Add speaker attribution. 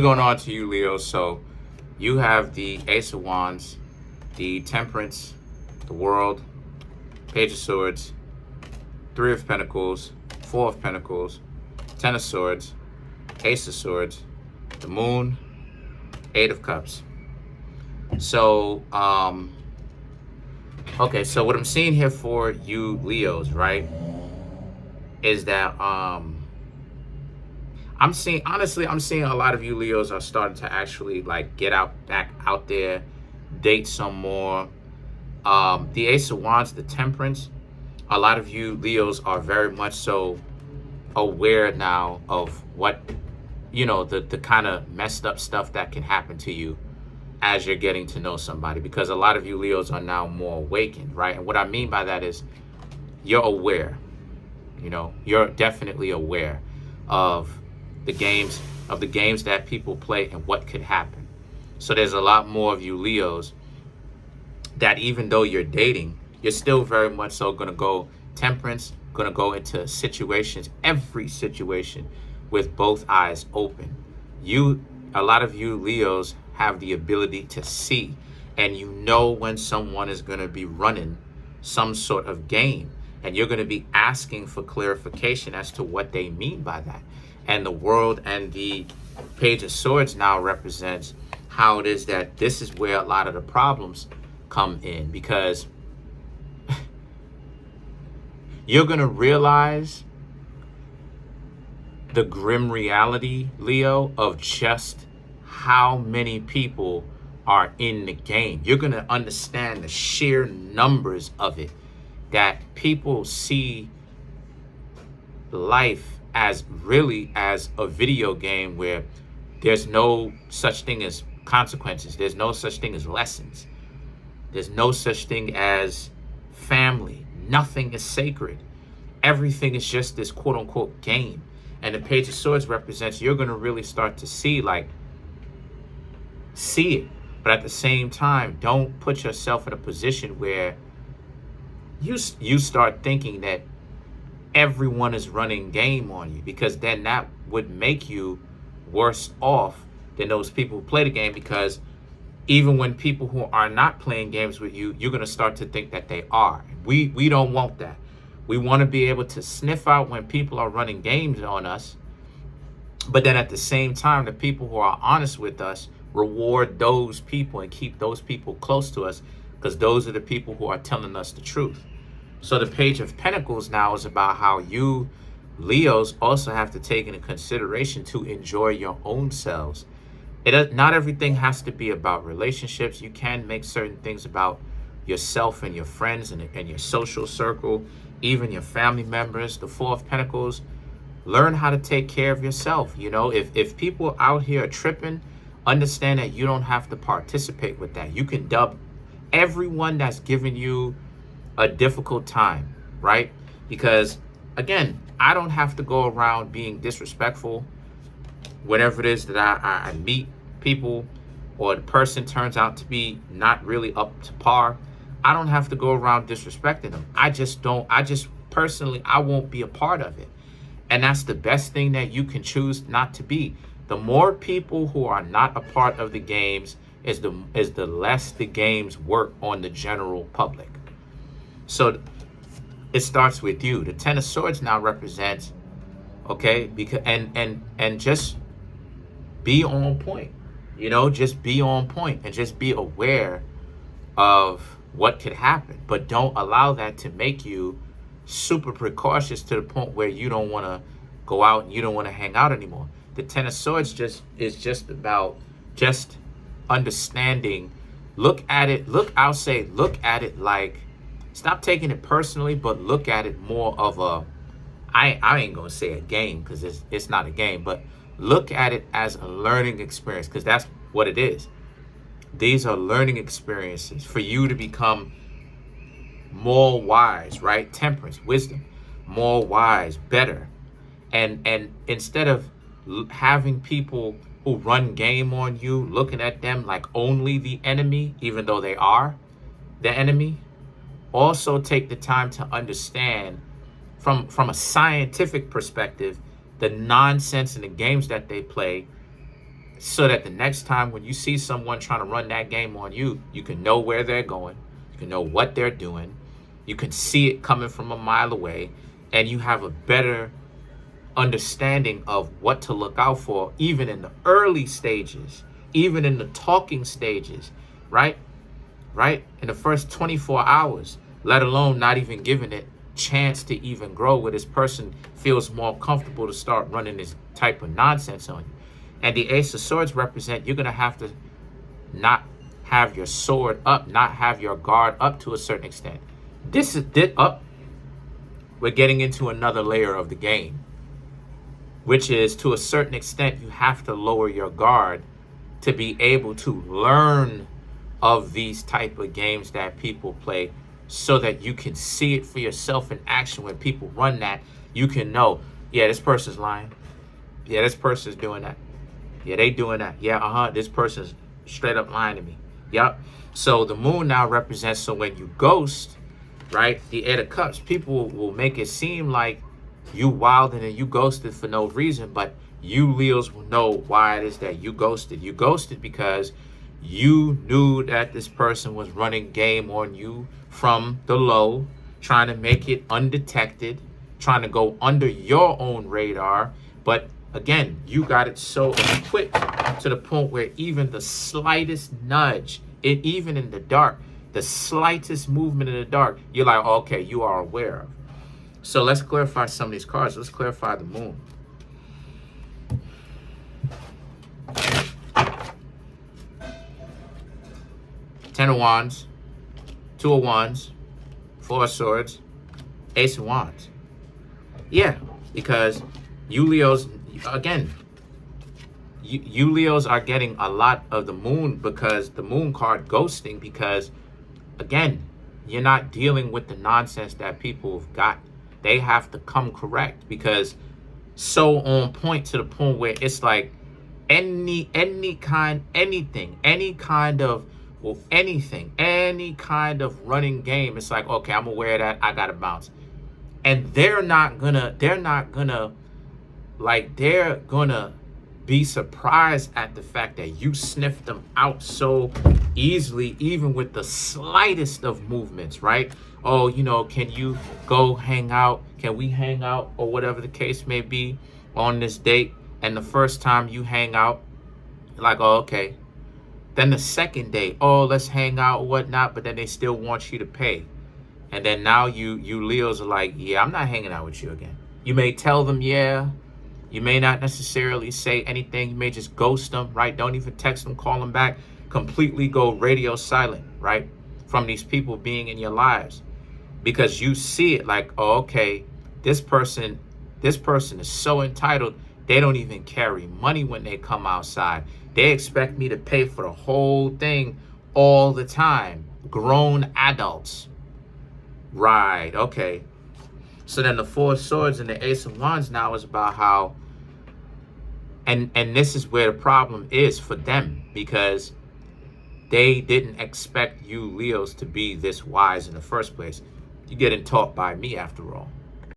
Speaker 1: Going on to you, Leo. So you have the Ace of Wands, the Temperance, the World, Page of Swords, Three of Pentacles, Four of Pentacles, Ten of Swords, Ace of Swords, the Moon, Eight of Cups. So, okay, so what I'm seeing here for you Leos, right, is that I'm seeing a lot of you Leos are starting to actually like get back out there, date some more. The Ace of Wands, the Temperance, a lot of you Leos are very much so aware now of what, the kind of messed up stuff that can happen to you as you're getting to know somebody, because a lot of you Leos are now more awakened, right? And what I mean by that is you're aware, you're definitely aware of the games that people play and what could happen. So there's a lot more of you Leos that even though you're dating, you're still very much so going to go Temperance, going to go into situations, every situation, with both eyes open. A lot of you Leos have the ability to see, and when someone is going to be running some sort of game, and you're going to be asking for clarification as to what they mean by that. And the World and the Page of Swords now represents how it is that this is where a lot of the problems come in, because you're going to realize the grim reality, Leo, of just how many people are in the game. You're going to understand the sheer numbers of it, that people see life as really as a video game where there's no such thing as consequences. There's no such thing as lessons. There's no such thing as family. Nothing is sacred. Everything is just this quote unquote game. And the Page of Swords represents you're going to really start to see it. But at the same time, don't put yourself in a position where you start thinking that everyone is running game on you, because then that would make you worse off than those people who play the game, because even when people who are not playing games with you, you're going to start to think that they are. We don't want that. We want to be able to sniff out when people are running games on us, but then at the same time, the people who are honest with us, reward those people and keep those people close to us, because those are the people who are telling us the truth. So the Page of Pentacles now is about how you Leos also have to take into consideration to enjoy your own selves. Not everything has to be about relationships. You can make certain things about yourself and your friends and your social circle, even your family members. The Four of Pentacles, learn how to take care of yourself. If people out here are tripping, understand that you don't have to participate with that. You can dub everyone that's giving you a difficult time, right? Because again, I don't have to go around being disrespectful whenever it is that I meet people, or the person turns out to be not really up to par. I don't have to go around disrespecting them. I just personally, I won't be a part of it. And that's the best thing that you can choose not to be. The more people who are not a part of the games is the less the games work on the general public. So it starts with you. The Ten of Swords now represents, okay, because and just be on point. Just be on point and just be aware of what could happen. But don't allow that to make you super precautious to the point where you don't want to go out and you don't want to hang out anymore. The Ten of Swords is just about just understanding. Look at it like, stop taking it personally, but look at it more of a, I ain't gonna say a game, because it's not a game, but look at it as a learning experience, because that's what it is. These are learning experiences for you to become more wise, right? Temperance, wisdom, more wise, better. And instead of having people who run game on you, looking at them like only the enemy, even though they are the enemy, also take the time to understand from a scientific perspective the nonsense in the games that they play so that the next time when you see someone trying to run that game on you, you can know where they're going, you can know what they're doing, you can see it coming from a mile away, and you have a better understanding of what to look out for, even in the early stages, even in the talking stages, right? Right? In the first 24 hours, let alone not even giving it chance to even grow, where this person feels more comfortable to start running this type of nonsense on you. And the Ace of Swords represent you're going to have to not have your sword up, not have your guard up to a certain extent. This is up. We're getting into another layer of the game, which is, to a certain extent, you have to lower your guard to be able to learn of these type of games that people play, so that you can see it for yourself in action. When people run that, you can know, yeah, this person's lying. Yeah, this person's doing that. Yeah, they doing that. Yeah, this person's straight up lying to me. Yep. So the moon now represents, so when you ghost, right, the Eight of Cups, people will make it seem like you wilding and you ghosted for no reason, but you Leos will know why it is that you ghosted. You ghosted because you knew that this person was running game on you from the low, trying to make it undetected, trying to go under your own radar. But again, you got it so equipped to the point where even the slightest nudge, even in the dark, the slightest movement in the dark, you're like, okay, you are aware of. So let's clarify some of these cards. Let's clarify the moon. Ten of Wands, Two of Wands, Four of Swords, Ace of Wands. Yeah, because you Leos, again, you Leos are getting a lot of the moon, because the moon card ghosting, because again, you're not dealing with the nonsense that people have got. They have to come correct, because so on point, to the point where it's like any kind of running game, it's like, okay, I'm aware of that, I gotta bounce. And they're gonna be surprised at the fact that you sniffed them out so easily, even with the slightest of movements, right? Oh, you know, can you go hang out? Can we hang out? Or whatever the case may be on this date. And the first time you hang out, you're like, oh, okay. Then the second date, oh, let's hang out or whatnot, but then they still want you to pay. And then now you Leos are like, yeah, I'm not hanging out with you again. You may tell them, yeah. You may not necessarily say anything. You may just ghost them, right? Don't even text them, call them back. Completely go radio silent, right? From these people being in your lives. Because you see it like, oh, okay, this person is so entitled, they don't even carry money when they come outside. They expect me to pay for the whole thing all the time. Grown adults. Right, okay. So then the Four of Swords and the Ace of Wands now is about how, and this is where the problem is for them, because they didn't expect you Leos to be this wise in the first place. You're getting taught by me, after all.